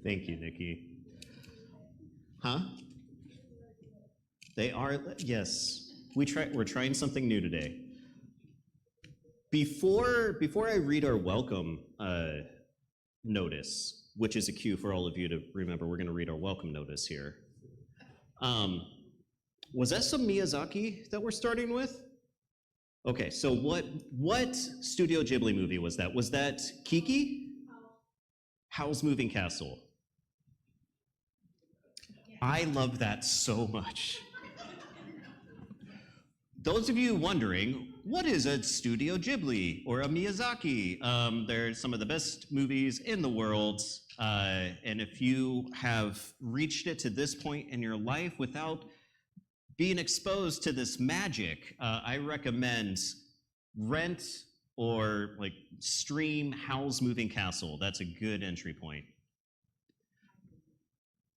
Thank you, Nikki. Huh? They are, yes. We're trying something new today. Before I read our welcome notice, which is a cue for all of you to remember, we're going to read our welcome notice here. Was that some Miyazaki that we're starting with? Okay, so what Studio Ghibli movie was that? Was that Kiki? Howl's Moving Castle. I love that so much. Those of you wondering, what is a Studio Ghibli or a Miyazaki? They're some of the best movies in the world, and if you have reached it to this point in your life without being exposed to this magic, I recommend rent or stream Howl's Moving Castle. That's a good entry point.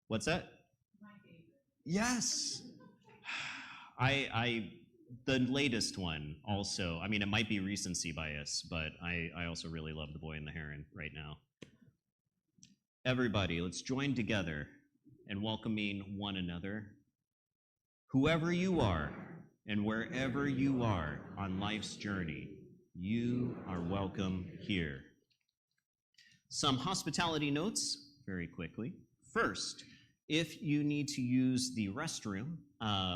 What's that? My favorite. Yes. The latest one also, I mean, it might be recency bias, but I also really love The Boy and the Heron right now. Everybody, let's join together in welcoming one another. Whoever you are and wherever you are on life's journey, you are welcome here. Some hospitality notes very quickly. First, if you need to use the restroom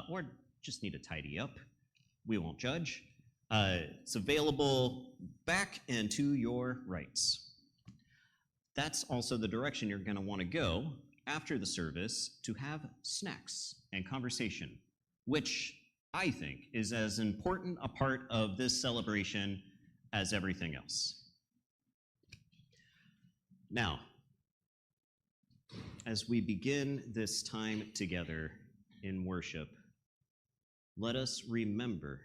or just need to tidy up, we won't judge. It's available back and to your rights. That's also the direction you're going to want to go after the service to have snacks and conversation, which I think is as important a part of this celebration as everything else. Now, as we begin this time together in worship, let us remember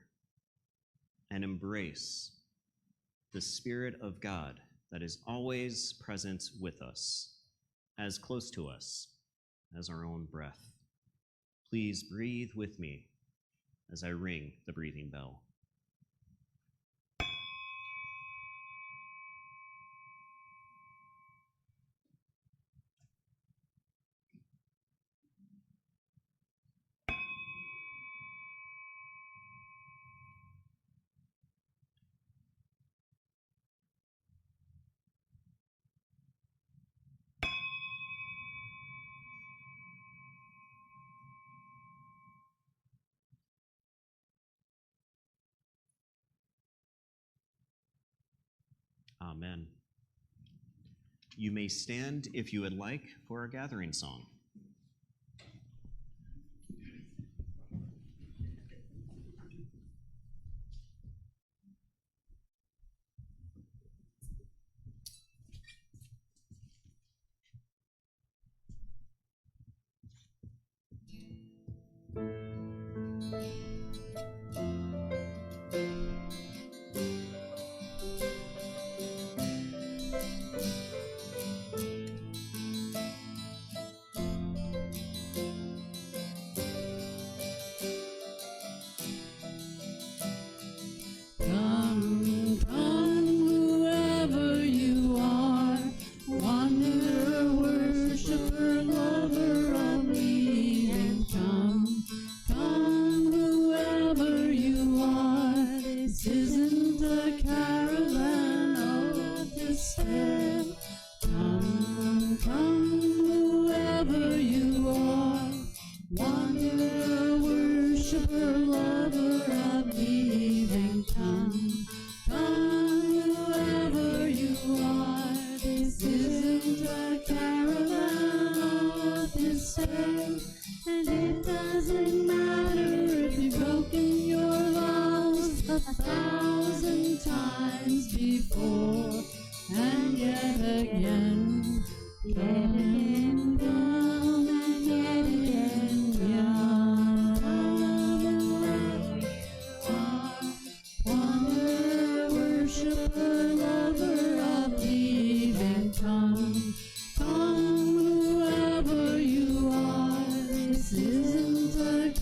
and embrace the Spirit of God that is always present with us, as close to us as our own breath. Please breathe with me as I ring the breathing bell. Amen. You may stand if you would like for our gathering song. Come, whoever you are, this isn't a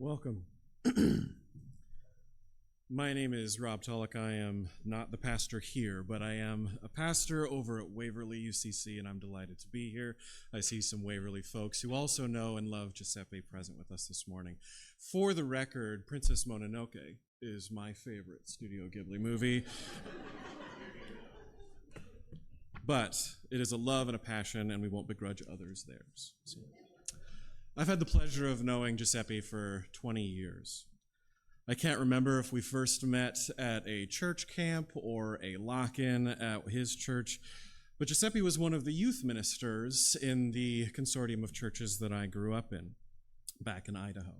Welcome. My name is Rob Tulloch. I am not the pastor here, but I am a pastor over at Waverly UCC, and I'm delighted to be here. I see some Waverly folks who also know and love Giuseppe present with us this morning. For the record, Princess Mononoke is my favorite Studio Ghibli movie. But it is a love and a passion, and we won't begrudge others theirs. So, I've had the pleasure of knowing Giuseppe for 20 years. I can't remember if we first met at a church camp or a lock-in at his church, but Giuseppe was one of the youth ministers in the consortium of churches that I grew up in back in Idaho.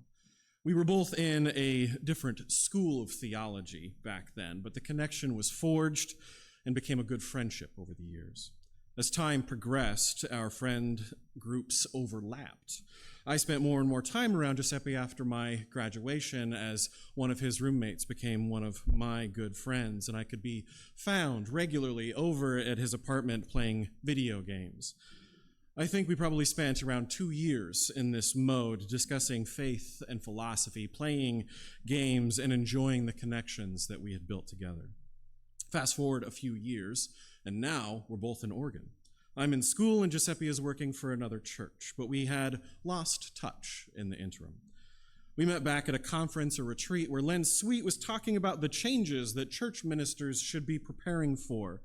We were both in a different school of theology back then, but the connection was forged and became a good friendship over the years. As time progressed, our friend groups overlapped. I spent more and more time around Giuseppe after my graduation as one of his roommates became one of my good friends, and I could be found regularly over at his apartment playing video games. I think we probably spent around 2 years in this mode, discussing faith and philosophy, playing games, and enjoying the connections that we had built together. Fast forward a few years, and now we're both in Oregon. I'm in school and Giuseppe is working for another church, but we had lost touch in the interim. We met back at a conference or retreat where Len Sweet was talking about the changes that church ministers should be preparing for.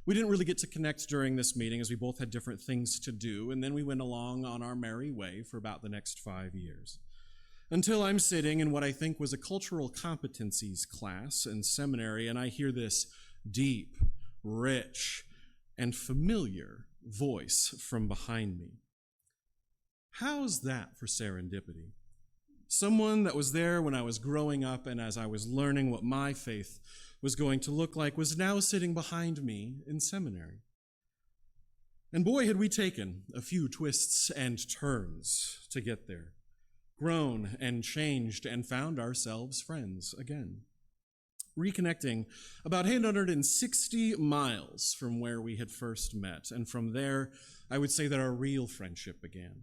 We didn't really get to connect during this meeting as we both had different things to do, and then we went along on our merry way for about the next 5 years. Until I'm sitting in what I think was a cultural competencies class in seminary, and I hear this deep, rich, and familiar voice from behind me. How's that for serendipity? Someone that was there when I was growing up and as I was learning what my faith was going to look like was now sitting behind me in seminary. And boy, had we taken a few twists and turns to get there, grown and changed and found ourselves friends again. Reconnecting about 860 miles from where we had first met. And from there, I would say that our real friendship began.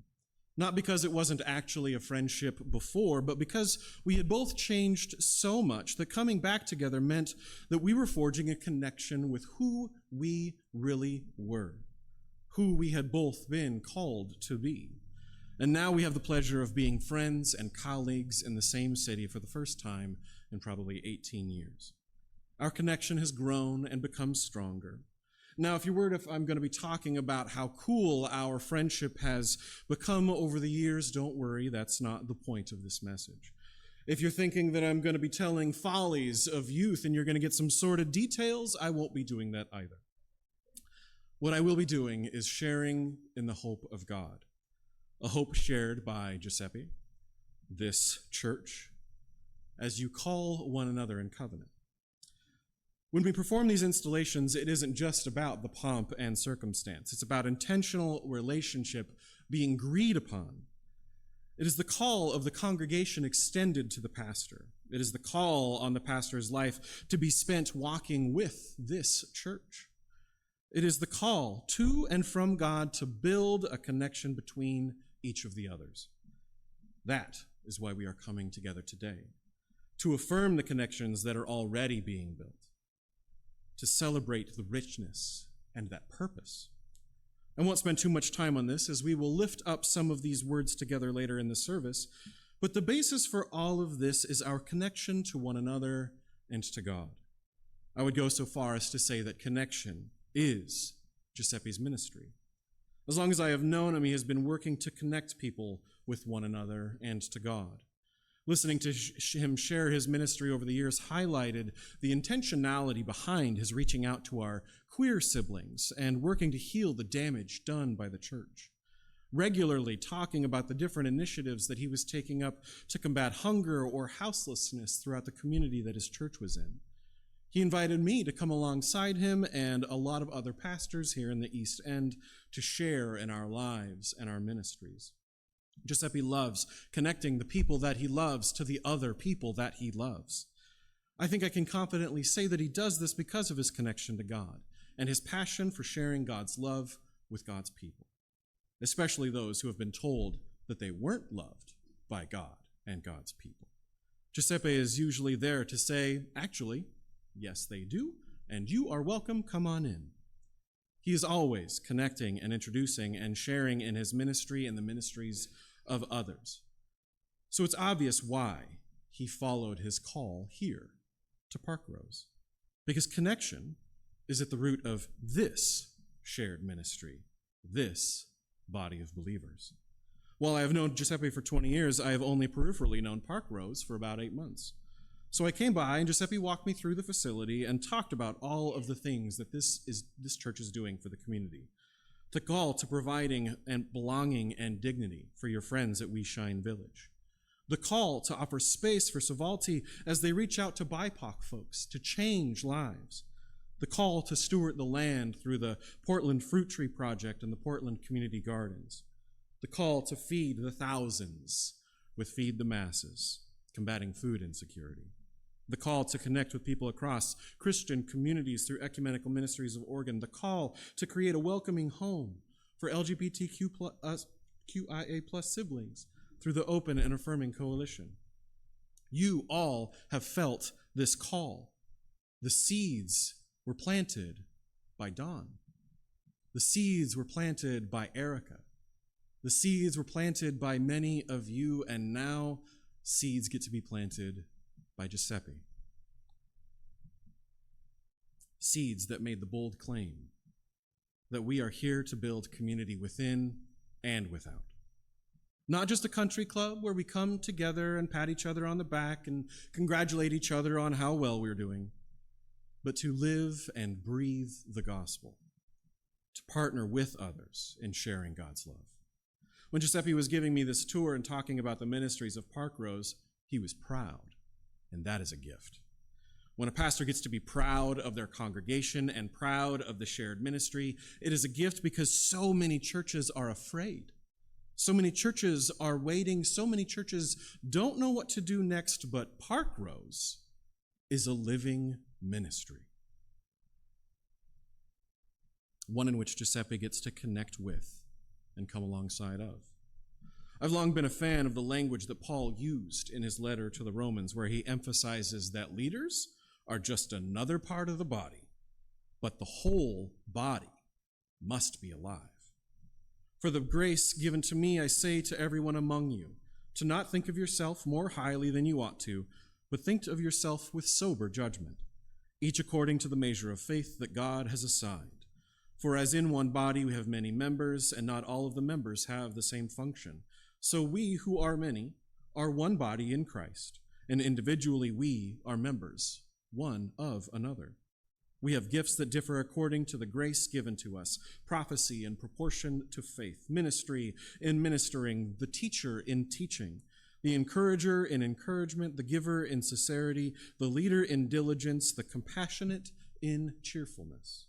Not because it wasn't actually a friendship before, but because we had both changed so much that coming back together meant that we were forging a connection with who we really were, who we had both been called to be. And now we have the pleasure of being friends and colleagues in the same city for the first time in probably 18 years. Our connection has grown and become stronger. Now, if I'm going to be talking about how cool our friendship has become over the years, don't worry, that's not the point of this message. If you're thinking that I'm going to be telling follies of youth and you're going to get some sordid details, I won't be doing that either. What I will be doing is sharing in the hope of God, a hope shared by Giuseppe, this church, as you call one another in covenant. When we perform these installations, it isn't just about the pomp and circumstance. It's about intentional relationship being agreed upon. It is the call of the congregation extended to the pastor. It is the call on the pastor's life to be spent walking with this church. It is the call to and from God to build a connection between each of the others. That is why we are coming together today, to affirm the connections that are already being built, to celebrate the richness and that purpose. I won't spend too much time on this as we will lift up some of these words together later in the service, but the basis for all of this is our connection to one another and to God. I would go so far as to say that connection is Giuseppe's ministry. As long as I have known him, he has been working to connect people with one another and to God. Listening to him share his ministry over the years highlighted the intentionality behind his reaching out to our queer siblings and working to heal the damage done by the church. Regularly talking about the different initiatives that he was taking up to combat hunger or houselessness throughout the community that his church was in. He invited me to come alongside him and a lot of other pastors here in the East End to share in our lives and our ministries. Giuseppe loves connecting the people that he loves to the other people that he loves. I think I can confidently say that he does this because of his connection to God and his passion for sharing God's love with God's people, especially those who have been told that they weren't loved by God and God's people. Giuseppe is usually there to say, actually, yes, they do, and you are welcome, come on in. He is always connecting and introducing and sharing in his ministry and the ministries of others. So it's obvious why he followed his call here to Parkrose, because connection is at the root of this shared ministry, this body of believers. While I have known Giuseppe for 20 years, I have only peripherally known Parkrose for about 8 months. So I came by, and Giuseppe walked me through the facility and talked about all of the things that this church is doing for the community. The call to providing and belonging and dignity for your friends at We Shine Village. The call to offer space for Savalti as they reach out to BIPOC folks to change lives. The call to steward the land through the Portland Fruit Tree Project and the Portland Community Gardens. The call to feed the thousands with Feed the Masses, combating food insecurity. The call to connect with people across Christian communities through Ecumenical Ministries of Oregon. The call to create a welcoming home for LGBTQIA+ siblings through the Open and Affirming Coalition. You all have felt this call. The seeds were planted by Dawn. The seeds were planted by Erica. The seeds were planted by many of you, and now seeds get to be planted by Giuseppe. Seeds that made the bold claim that we are here to build community within and without. Not just a country club where we come together and pat each other on the back and congratulate each other on how well we're doing, but to live and breathe the gospel, to partner with others in sharing God's love. When Giuseppe was giving me this tour and talking about the ministries of Parkrose, he was proud, and that is a gift. When a pastor gets to be proud of their congregation and proud of the shared ministry, it is a gift because so many churches are afraid. So many churches are waiting. So many churches don't know what to do next, but Parkrose is a living ministry. One in which Giuseppe gets to connect with and come alongside of. I've long been a fan of the language that Paul used in his letter to the Romans, where he emphasizes that leaders are just another part of the body, but the whole body must be alive. For the grace given to me, I say to everyone among you, to not think of yourself more highly than you ought to, but think of yourself with sober judgment, each according to the measure of faith that God has assigned. For as in one body we have many members, and not all of the members have the same function, so we who are many are one body in Christ, and individually we are members one of another. We have gifts that differ according to the grace given to us, prophecy in proportion to faith, ministry in ministering, the teacher in teaching, the encourager in encouragement, the giver in sincerity, the leader in diligence, the compassionate in cheerfulness.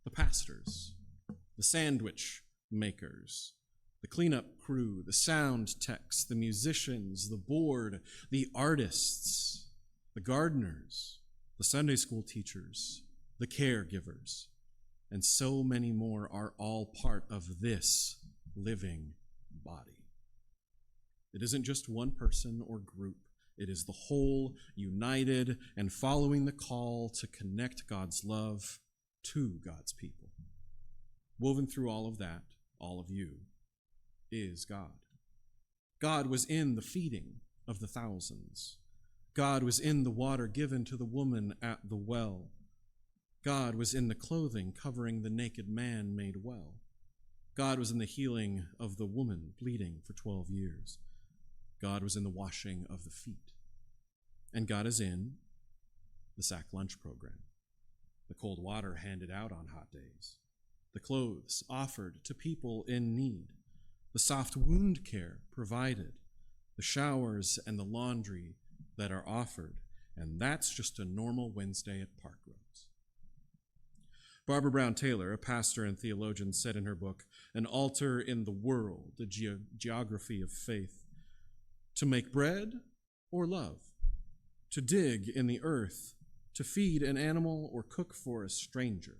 The pastors, the sandwich makers, the cleanup crew, the sound techs, the musicians, the board, the artists, the gardeners, the Sunday school teachers, the caregivers, and so many more are all part of this living body. It isn't just one person or group. It is the whole, united and following the call to connect God's love to God's people. Woven through all of that, all of you, is God. God was in the feeding of the thousands. God was in the water given to the woman at the well. God was in the clothing covering the naked man made well. God was in the healing of the woman bleeding for 12 years. God was in the washing of the feet. And God is in the sack lunch program, the cold water handed out on hot days, the clothes offered to people in need, the soft wound care provided, the showers and the laundry that are offered, and that's just a normal Wednesday at Parkrose. Barbara Brown Taylor, a pastor and theologian, said in her book, An Altar in the World, the Geography of Faith, to make bread or love, to dig in the earth, to feed an animal or cook for a stranger,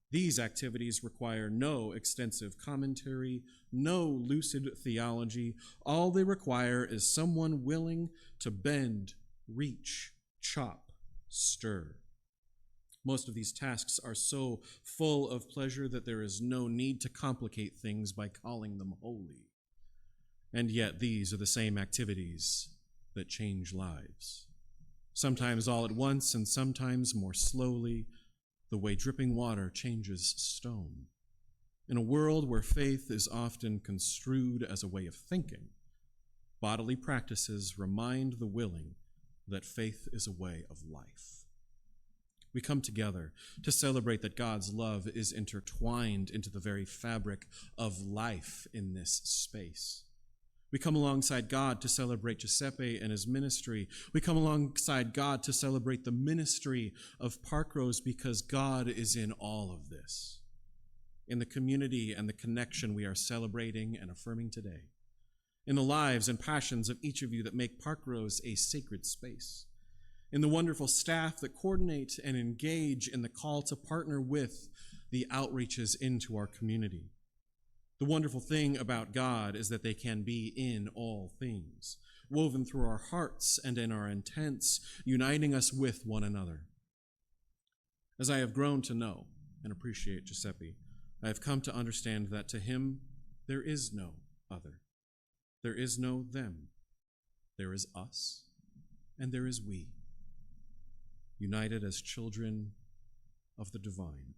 These activities require no extensive commentary, no lucid theology. All they require is someone willing to bend, reach, chop, stir. Most of these tasks are so full of pleasure that there is no need to complicate things by calling them holy. And yet these are the same activities that change lives. Sometimes all at once and sometimes more slowly, the way dripping water changes stone. In a world where faith is often construed as a way of thinking, bodily practices remind the willing that faith is a way of life. We come together to celebrate that God's love is intertwined into the very fabric of life in this space. We come alongside God to celebrate Giuseppe and his ministry. We come alongside God to celebrate the ministry of Parkrose because God is in all of this. In the community and the connection we are celebrating and affirming today. In the lives and passions of each of you that make Parkrose a sacred space. In the wonderful staff that coordinate and engage in the call to partner with the outreaches into our community. The wonderful thing about God is that they can be in all things, woven through our hearts and in our intents, uniting us with one another. As I have grown to know and appreciate Giuseppe, I have come to understand that to him there is no other. There is no them. There is us, and there is we, united as children of the divine,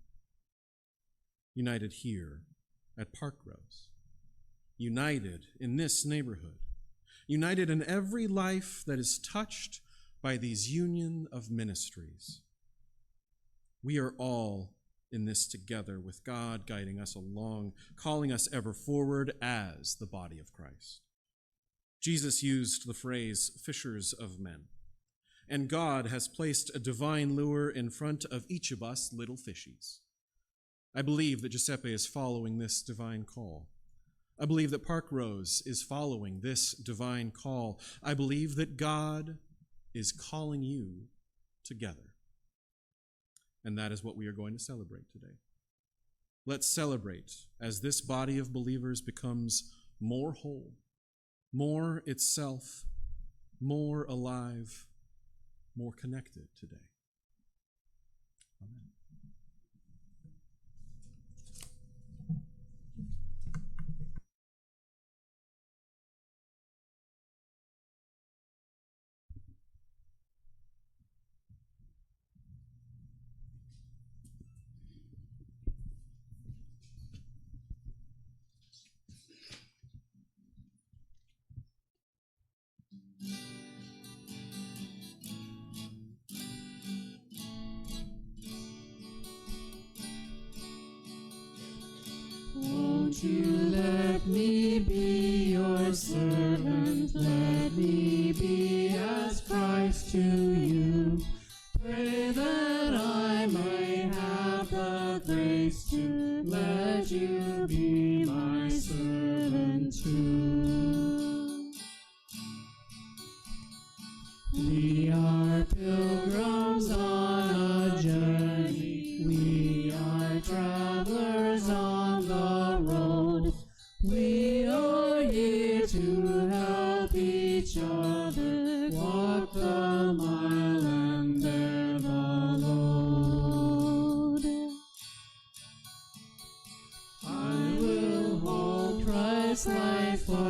united here at Parkrose, united in this neighborhood, united in every life that is touched by these union of ministries. We are all in this together with God guiding us along, calling us ever forward as the body of Christ. Jesus used the phrase fishers of men, and God has placed a divine lure in front of each of us little fishies. I believe that Giuseppe is following this divine call. I believe that Parkrose is following this divine call. I believe that God is calling you together. And that is what we are going to celebrate today. Let's celebrate as this body of believers becomes more whole, more itself, more alive, more connected today. Amen. Won't you let me be your servant? Let me be as Christ to you. Pray that I may have the grace to let you be my servant too. We are pilgrims on a journey. We are travelers on the road. We are here to help each other walk the mile and bear the load. I will hold Christ's life for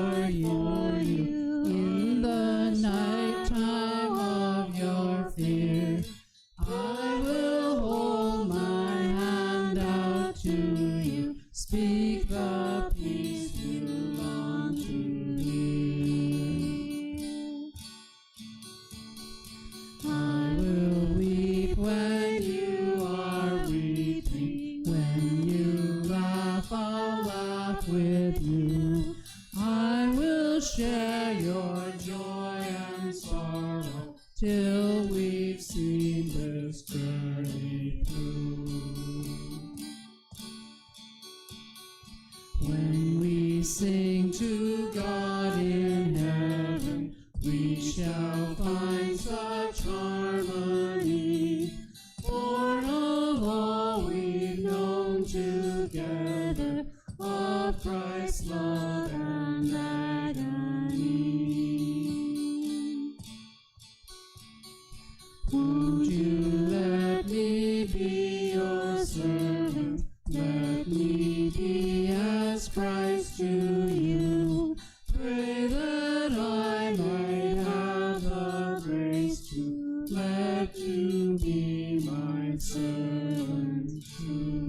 your servant. Let me be as Christ to you. Pray that I might have the grace to let you be my servant too.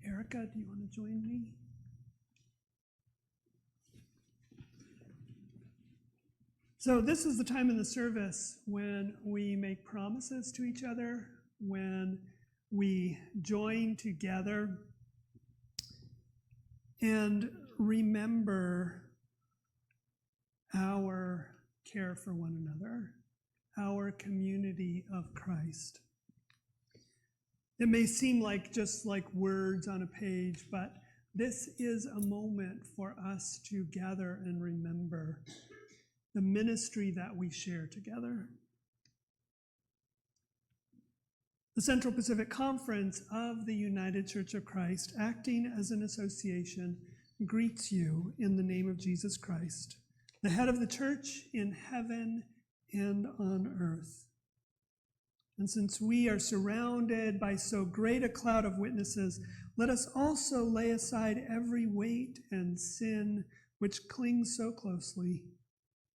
Erica, do you want to join me? So this is the time in the service when we make promises to each other, when we join together and remember our care for one another, our community of Christ. It may seem like just like words on a page, but this is a moment for us to gather and remember the ministry that we share together. The Central Pacific Conference of the United Church of Christ, acting as an association, greets you in the name of Jesus Christ, the head of the church in heaven and on earth. And since we are surrounded by so great a cloud of witnesses, let us also lay aside every weight and sin which clings so closely.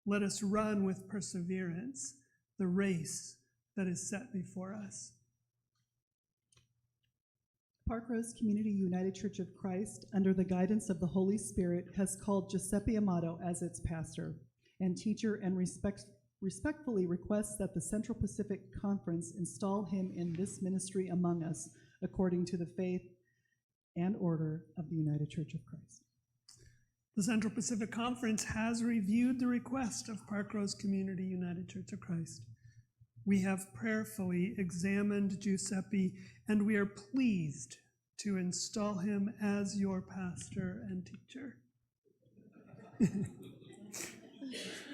Let us run with perseverance the race that is set before us. Parkrose Community United Church of Christ, under the guidance of the Holy Spirit, has called Giuseppe Amato as its pastor and teacher and respectfully requests that the Central Pacific Conference install him in this ministry among us, according to the faith and order of the United Church of Christ. The Central Pacific Conference has reviewed the request of Parkrose Community United Church of Christ. We have prayerfully examined Giuseppe, and we are pleased to install him as your pastor and teacher.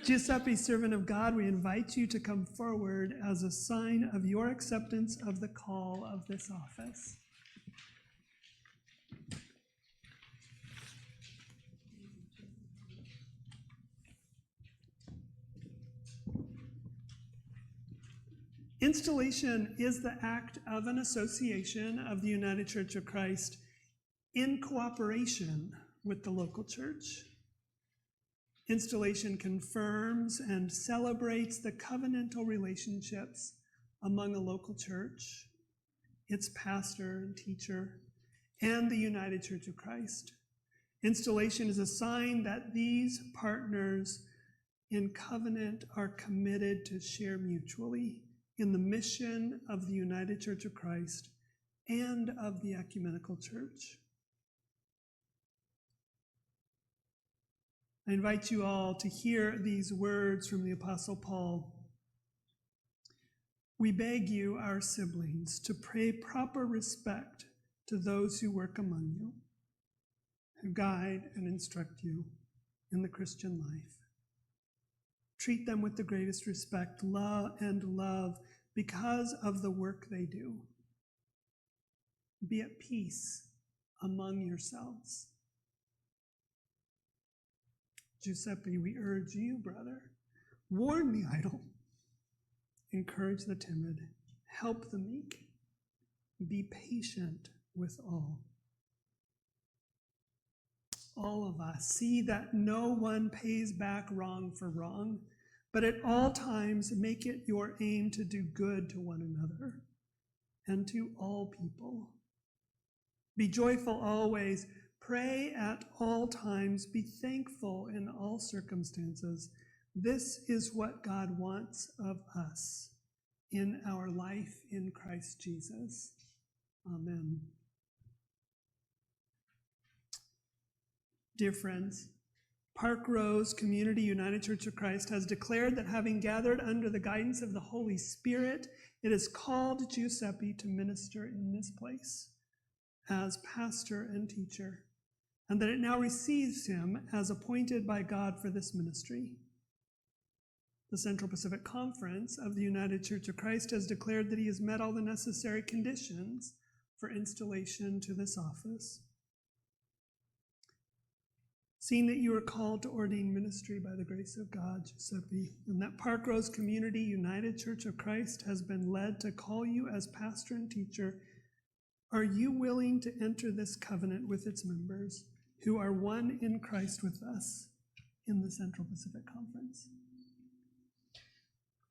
Giuseppe, servant of God, we invite you to come forward as a sign of your acceptance of the call of this office. Installation is the act of an association of the United Church of Christ in cooperation with the local church. Installation confirms and celebrates the covenantal relationships among a local church, its pastor and teacher, and the United Church of Christ. Installation is a sign that these partners in covenant are committed to share mutually in the mission of the United Church of Christ and of the Ecumenical Church. I invite you all to hear these words from the Apostle Paul. We beg you, our siblings, to pay proper respect to those who work among you, who guide and instruct you in the Christian life. Treat them with the greatest respect, love because of the work they do. Be at peace among yourselves. Giuseppe, we urge you, brother, warn the idle, encourage the timid, help the meek, be patient with all. All of us see that no one pays back wrong for wrong, but at all times make it your aim to do good to one another and to all people. Be joyful always, pray at all times, be thankful in all circumstances. This is what God wants of us in our life in Christ Jesus. Amen. Dear friends, Parkrose Community United Church of Christ has declared that having gathered under the guidance of the Holy Spirit, it has called Giuseppe to minister in this place as pastor and teacher, and that it now receives him as appointed by God for this ministry. The Central Pacific Conference of the United Church of Christ has declared that he has met all the necessary conditions for installation to this office. Seeing that you are called to ordain ministry by the grace of God, Giuseppe, and that Parkrose Community United Church of Christ has been led to call you as pastor and teacher, are you willing to enter this covenant with its members who are one in Christ with us in the Central Pacific Conference?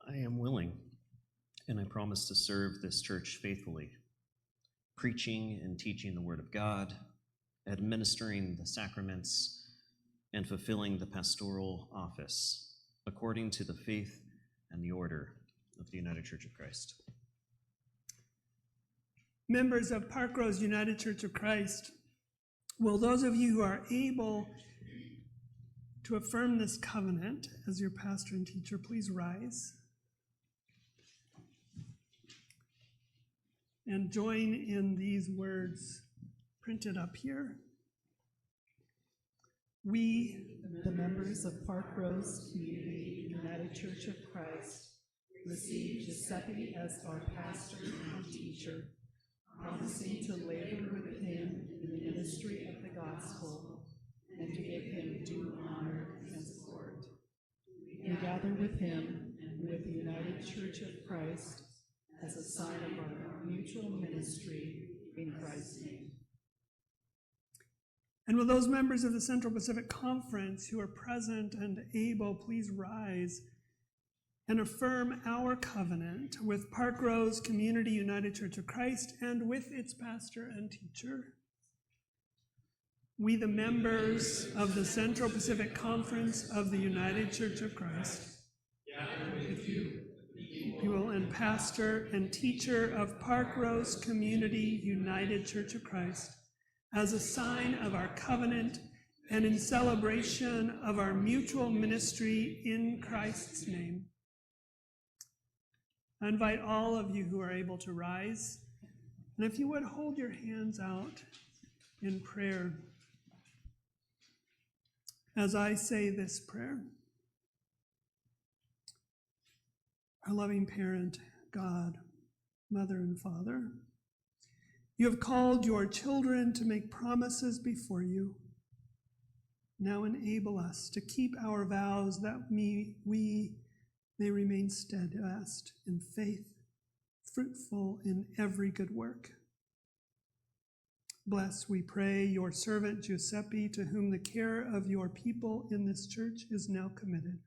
I am willing, and I promise to serve this church faithfully, preaching and teaching the Word of God, administering the sacraments, and fulfilling the pastoral office according to the faith and the order of the United Church of Christ. Members of Parkrose United Church of Christ, will those of you who are able to affirm this covenant as your pastor and teacher, please rise and join in these words printed up here. We, The members of Parkrose Community United Church of Christ, receive Giuseppe as our pastor and teacher, promising to labor with him in the ministry of the gospel and to give him due honor and support. We gather with him and with the United Church of Christ as a sign of our mutual ministry in Christ's name. and will those members of the Central Pacific Conference who are present and able please rise and affirm our covenant with Parkrose Community United Church of Christ and with its pastor and teacher. We, the members of the Central Pacific Conference of the United Church of Christ, with you and pastor and teacher of Parkrose Community United Church of Christ, as a sign of our covenant and in celebration of our mutual ministry in Christ's name. I invite all of you who are able to rise, and if you would hold your hands out in prayer as I say this prayer. Our loving parent, God, Mother and Father, you have called your children to make promises before you. Now enable us to keep our vows that we may remain steadfast in faith, fruitful in every good work. Bless, we pray, your servant Giuseppe, to whom the care of your people in this church is now committed.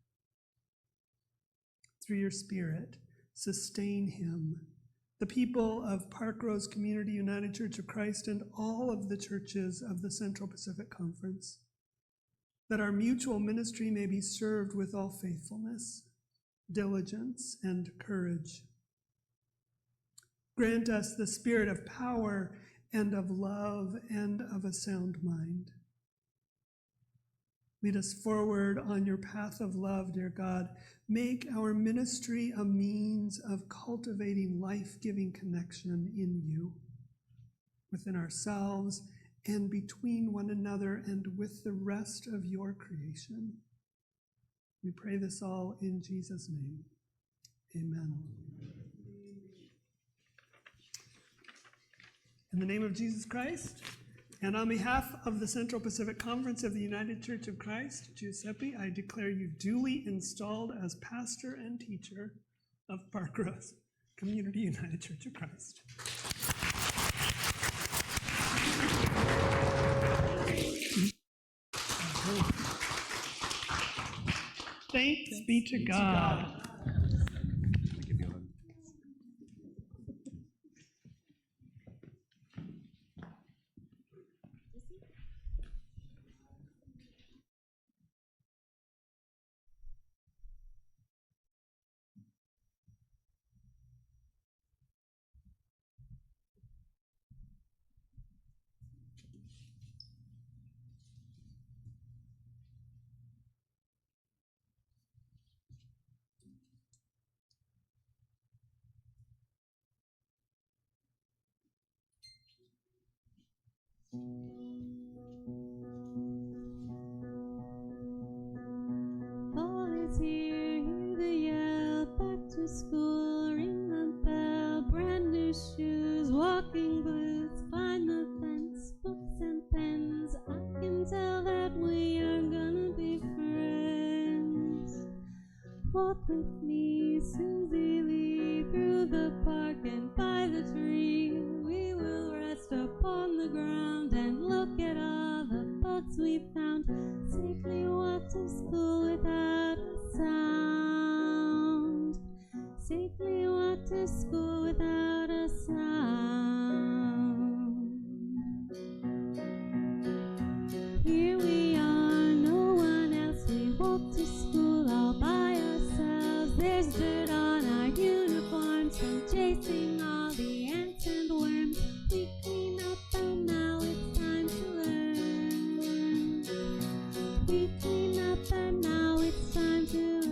Through your Spirit, sustain him, the people of Parkrose Community United Church of Christ, and all of the churches of the Central Pacific Conference, that our mutual ministry may be served with all faithfulness, diligence, and courage. Grant us the spirit of power and of love and of a sound mind. Lead us forward on your path of love, dear God. Make our ministry a means of cultivating life-giving connection in you, within ourselves and between one another and with the rest of your creation. We pray this all in Jesus' name. Amen. In the name of Jesus Christ, and on behalf of the Central Pacific Conference of the United Church of Christ, Giuseppe, I declare you duly installed as pastor and teacher of Parkrose Community United Church of Christ. Thanks be to God. Fall is here, the walk with me, Susie Lee, through the park and by the tree. We will rest upon the ground and look at all the bugs we found. Safely walk to school without a sound. Safely walk to school without a sound. Here we are, no one else. We walk to school all by ourselves. There's dirt on our uniforms from chasing all the ants and worms. We clean up and now it's time to learn. We clean up and now it's time to learn.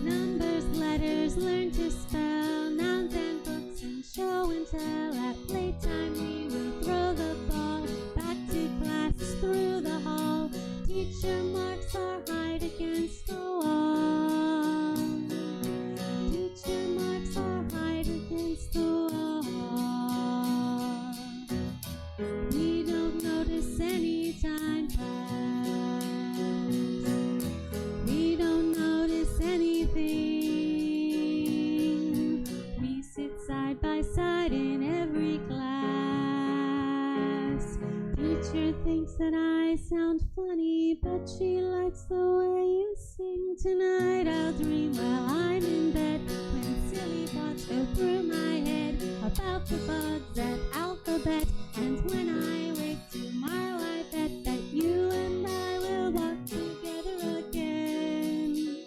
Numbers, letters, learn to spell, nouns and books and show and tell. At playtime we will throw the ball back to class through the hall. Teacher marks our height against the wall. Teacher marks our height against the wall. We don't notice any time pass. We don't notice anything. We sit side by side in every class. Teacher thinks that I sound funny, but she likes the way you sing. Tonight I'll dream while I'm in bed, when silly thoughts go through my head about the bugs at alphabet. And when I wake tomorrow, I bet that you and I will walk together again.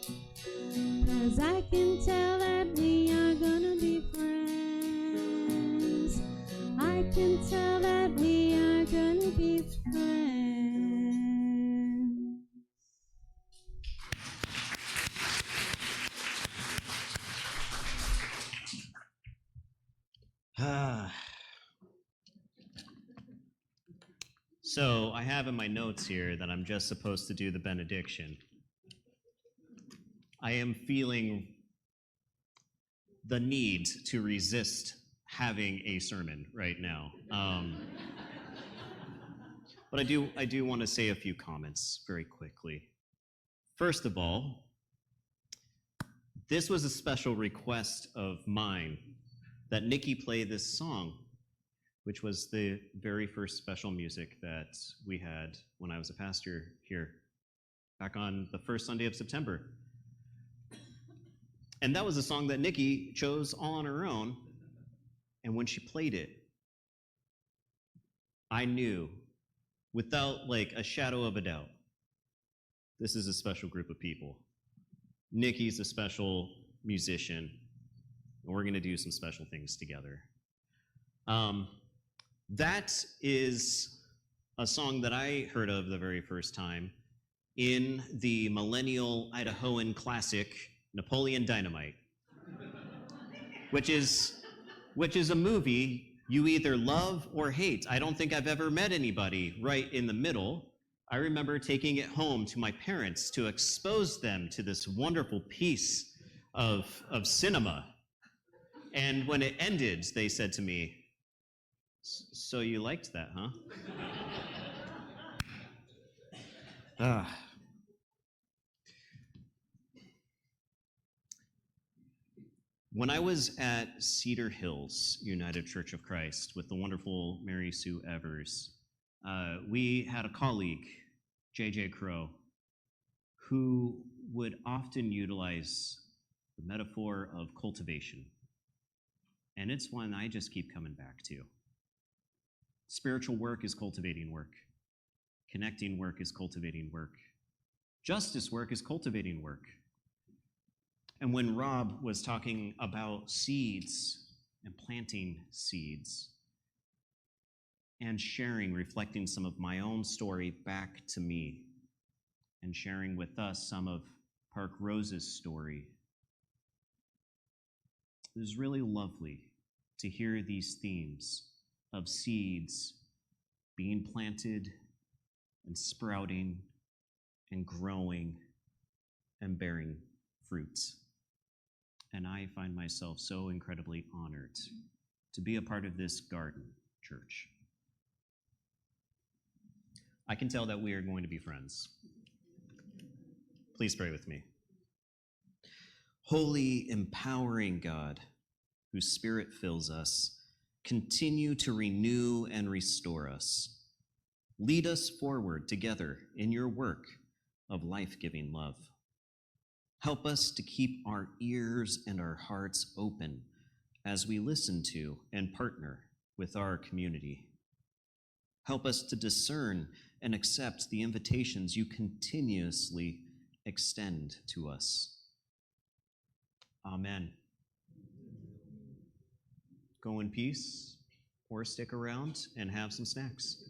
'Cause I can tell that we are gonna be friends. I can tell that we are gonna be friends. So I have in my notes here that I'm just supposed to do the benediction. I am feeling the need to resist having a sermon right now. But I do want to say a few comments very quickly. First of all, this was a special request of mine that Nikki play this song, which was the very first special music that we had when I was a pastor here, back on the first Sunday of September. And that was a song that Nikki chose all on her own, and when she played it, I knew, without like a shadow of a doubt, this is a special group of people. Nikki's a special musician, and we're gonna do some special things together. That is a song that I heard of the very first time in the millennial Idahoan classic Napoleon Dynamite, which is a movie you either love or hate. I don't think I've ever met anybody right in the middle. I remember taking it home to my parents to expose them to this wonderful piece of cinema. And when it ended, they said to me, "So you liked that, huh?" When I was at Cedar Hills United Church of Christ with the wonderful Mary Sue Evers, we had a colleague, J.J. Crow, who would often utilize the metaphor of cultivation. And it's one I just keep coming back to. Spiritual work is cultivating work. Connecting work is cultivating work. Justice work is cultivating work. And when Rob was talking about seeds and planting seeds and sharing, reflecting some of my own story back to me and sharing with us some of Parkrose's story, it was really lovely to hear these themes of seeds being planted and sprouting and growing and bearing fruits. And I find myself so incredibly honored to be a part of this garden church. I can tell that we are going to be friends. Please pray with me. Holy, empowering God, whose Spirit fills us, continue to renew and restore us. Lead us forward together in your work of life-giving love. Help us to keep our ears and our hearts open as we listen to and partner with our community. Help us to discern and accept the invitations you continuously extend to us. Amen. Go in peace, or stick around and have some snacks.